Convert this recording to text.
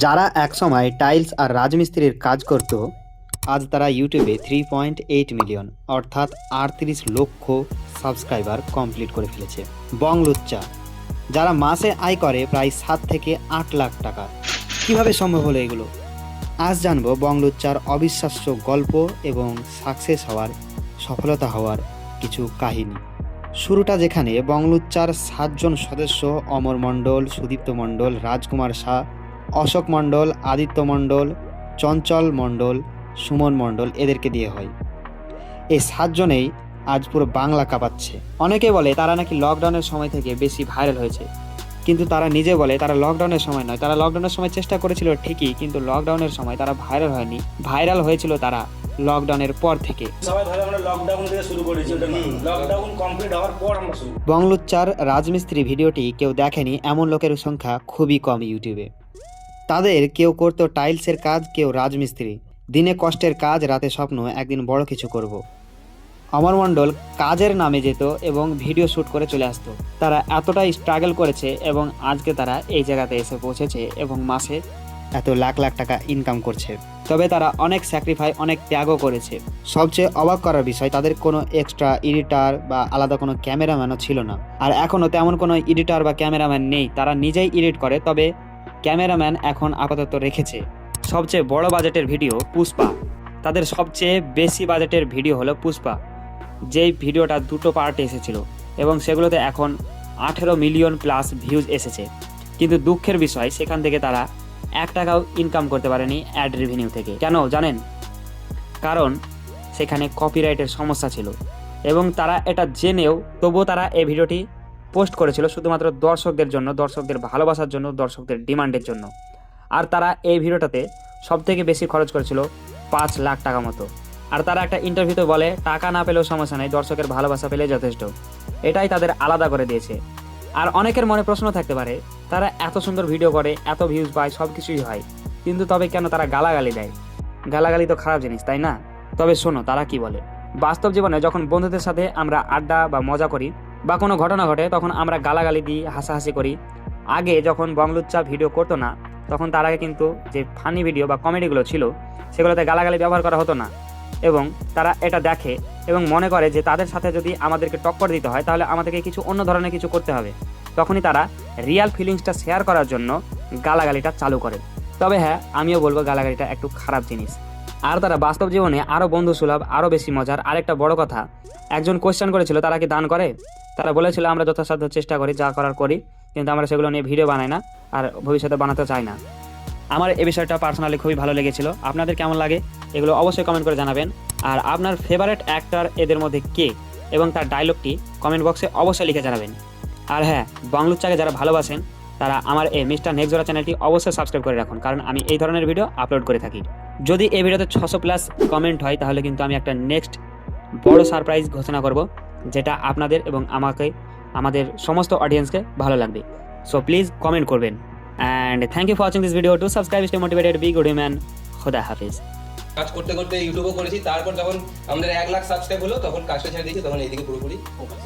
যারা একসময় টাইলস আর রাজমিস্ত্রির কাজ করত, আজ তারা ইউটিউবে 3.8 মিলিয়ন অর্থাৎ 38 লক্ষ সাবস্ক্রাইবার কমপ্লিট করে ফেলেছে। বং লুচ্চা, যারা মাসে আয় করে প্রায় 7 থেকে 8 লাখ টাকা। কিভাবে সম্ভব হলো এগুলো? আজ জানবো বং লুচ্চার অবিশ্বাস্য গল্প এবং সাকসেস হওয়ার, সফলতা হওয়ার কিছু কাহিনী। শুরুটা যেখানে বং লুচ্চার 7 জন সদস্য অমর মণ্ডল, সুদীপ্ত মণ্ডল, রাজকুমার শাহ, অশোক মণ্ডল, আদিত্য মণ্ডল, চঞ্চল মণ্ডল, সুমন মণ্ডল এদেরকে দিয়ে হয়। এই 7 জনেই আজ পুরো বাংলা কাঁপাচ্ছে। অনেকে বলে তারা নাকি লকডাউনের সময় থেকে বেশি ভাইরাল হয়েছে, কিন্তু তারা নিজে বলে তারা লকডাউনের সময় নয়, তারা লকডাউনের সময় চেষ্টা করেছিল ঠিকই, কিন্তু লকডাউনের সময় তারা ভাইরাল হয়নি। ভাইরাল হয়েছিল তারা লকডাউনের পর থেকে। সবাই ভাবে আমরা লকডাউন থেকে শুরু করেছি, ওটা না, লকডাউন কমপ্লিট হওয়ার পর আমরা শুরু। বং লুচ্চার রাজমিস্ত্রি ভিডিওটি কেউ দেখেনি এমন লোকের সংখ্যা খুবই কম ইউটিউবে। তাদের কেউ করতো টাইলসের কাজ, কেউ রাজমিস্ত্রি। দিনে কষ্টের কাজ, রাতে স্বপ্ন একদিন বড় কিছু করব। অমর মণ্ডল কাজের নামে যেত এবং ভিডিও শ্যুট করে চলে আসতো। তারা এতটাই স্ট্রাগল করেছে এবং আজকে তারা এই জায়গাতে এসে পৌঁছেছে এবং মাসে এত লাখ লাখ টাকা ইনকাম করছে। তবে তারা অনেক স্যাক্রিফাই, অনেক ত্যাগও করেছে। সবচেয়ে অবাক করার বিষয়, তাদের কোনো এক্সট্রা এডিটার বা আলাদা কোনো ক্যামেরাম্যানও ছিল না। আর এখনও তেমন কোনো এডিটার বা ক্যামেরাম্যান নেই, তারা নিজেই এডিট করে। তবে ক্যামেরাম্যান এখন আপাতত রেখেছে। সবচেয়ে বড় বাজেটের ভিডিও পুষ্পা। তাদের সবচেয়ে বেশি বাজেটের ভিডিও হলো পুষ্পা, যেই ভিডিওটা 2টো পার্টে এসেছিল এবং সেগুলোতে এখন 18 মিলিয়ন প্লাস ভিউজ এসেছে। কিন্তু দুঃখের বিষয়, সেখান থেকে তারা 1 টাকাও ইনকাম করতে পারেনি অ্যাড রেভিনিউ থেকে। কেন জানেন? কারণ সেখানে কপিরাইটের সমস্যা ছিল এবং তারা এটা জেনেও তবুও তারা এই ভিডিওটি পোস্ট করেছিল শুধুমাত্র দর্শকদের জন্য, দর্শকদের ভালোবাসার জন্য, দর্শকদের ডিমান্ডের জন্য। আর তারা এই ভিডিওটাতে সবথেকে বেশি খরচ করেছিল 5 লাখ টাকা মতো। আর তারা একটা ইন্টারভিউতে বলে টাকা না পেলেও সমস্যা নেই, দর্শকের ভালোবাসা পেলে যথেষ্ট। এটাই তাদের আলাদা করে দিয়েছে। আর অনেকের মনে প্রশ্ন থাকতে পারে, তারা এত সুন্দর ভিডিও করে, এত ভিউজ পায়, সব কিছুই হয়, কিন্তু তবে কেন তারা গালাগালি দেয়? গালাগালি তো খারাপ জিনিস, তাই না? তবে শোনো তারা কি বলে। বাস্তব জীবনে যখন বন্ধুদের সাথে আমরা আড্ডা বা মজা করি বা কোনো ঘটনা ঘটে, তখন আমরা গালাগালি দিই, হাসাহাসি করি। আগে যখন বং লুচ্চা ভিডিও করতো না, তখন তার আগে কিন্তু যে ফানি ভিডিও বা কমেডিগুলো ছিল, সেগুলোতে গালাগালি ব্যবহার করা হতো না। এবং তারা এটা দেখে এবং মনে করে যে তাদের সাথে যদি আমাদেরকে টক্কর দিতে হয়, তাহলে আমাদেরকে কিছু অন্য ধরনের কিছু করতে হবে। তখনই তারা রিয়াল ফিলিংসটা শেয়ার করার জন্য গালাগালিটা চালু করে। তবে হ্যাঁ, আমিও বলবো গালাগালিটা একটু খারাপ জিনিস। আর তারা বাস্তব জীবনে আরও বন্ধু সুলভ, আরও বেশি মজার। আরেকটা বড় কথা, একজন কোয়েশ্চেন করেছিল তারা কি দান করে। তারা বলেছিল আমরা যথাসাধ্য চেষ্টা করি, যা করার করি, কিন্তু আমরা সেগুলো নিয়ে ভিডিও বানাই না আর ভবিষ্যতে বানাতে চাই না। আমার এই বিষয়টা পার্সোনালি খুবই ভালো লেগেছিল। আপনাদের কেমন লাগে এগুলো অবশ্যই কমেন্ট করে জানাবেন। আর আপনার ফেভারিট অ্যাক্টর এদের মধ্যে কে এবং তার ডায়লগটি কমেন্ট বক্সে অবশ্যই লিখে জানাবেন। আর হ্যাঁ, বং লুচ্চাকে যারা ভালোবাসেন তারা আমার এই মিস্টার নেক্সট জোড়া চ্যানেলটি অবশ্যই সাবস্ক্রাইব করে রাখুন, কারণ আমি এই ধরনের ভিডিও আপলোড করে থাকি। যদি এই ভিডিওতে 600 প্লাস কমেন্ট হয়, তাহলে কিন্তু আমি একটা নেক্সট বড় সারপ্রাইজ ঘোষণা করব, যেটা আপনাদের এবং আমাদের সমস্ত অডিয়েন্সকে ভালো লাগবে। সো প্লিজ কমেন্ট করবেন। And thank you for watching this video. Do subscribe, stay motivated, be good human. Khuda Hafiz. কাজ করতে করতে ইউটিউবও করেছি। তারপর যখন আমাদের 1 লাখ সাবস্ক্রাইব হলো, তখন কাজটা ছেড়ে দিয়েছি, তখন এইদিকে পুরোপুরি ফোকাস।